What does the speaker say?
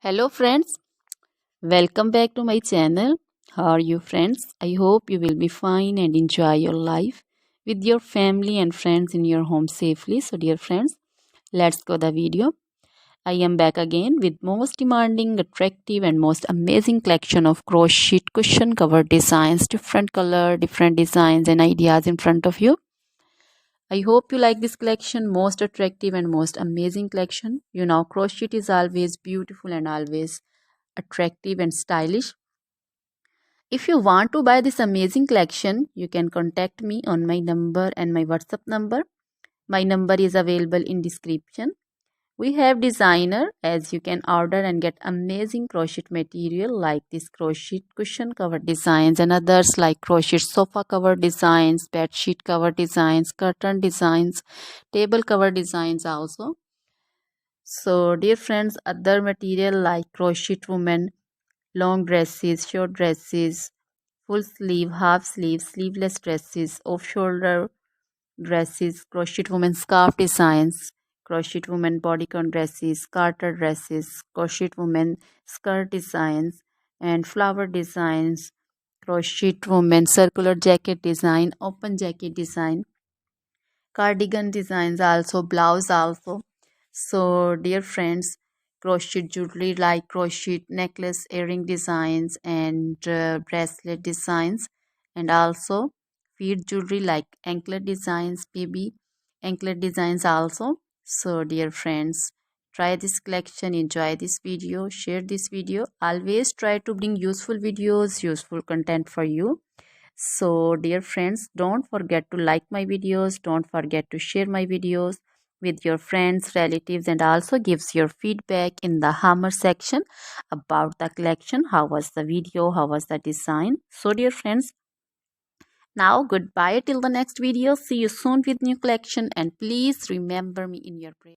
Hello friends, welcome back to my channel. How are you friends? I hope you will be fine and enjoy your life with your family and friends in your home safely. So dear friends, let's go the video. I am back again with most demanding, attractive and most amazing collection of crochet cushion cover designs, different color, different designs and ideas in front of you. I hope you like this collection, most attractive and most amazing collection. You know, crochet is always beautiful and always attractive and stylish. If you want to buy this amazing collection, you can contact me on my number and my WhatsApp number. My number is available in description. We have designer as you can order and get amazing crochet material like this crochet cushion cover designs and others like crochet sofa cover designs, bed sheet cover designs, curtain designs, table cover designs also. So dear friends, other material like crochet woman, long dresses, short dresses, full sleeve, half sleeve, sleeveless dresses, off shoulder dresses, crochet woman scarf designs, crochet woman bodycon dresses, garter dresses, crochet woman skirt designs, and flower designs, crochet woman circular jacket design, open jacket design, cardigan designs also, blouse also. So dear friends, crochet jewelry like crochet necklace, earring designs and bracelet designs, and also feet jewelry like anklet designs, baby anklet designs also. So dear friends, try this collection, enjoy this video, share this video. Always try to bring useful videos, useful content for you. So dear friends, don't forget to like my videos, don't forget to share my videos with your friends, relatives, and also gives your feedback in the hammer section about the collection. How was the video, how was the design? So dear friends, now goodbye till the next video. See you soon with new collection, and please remember me in your prayers.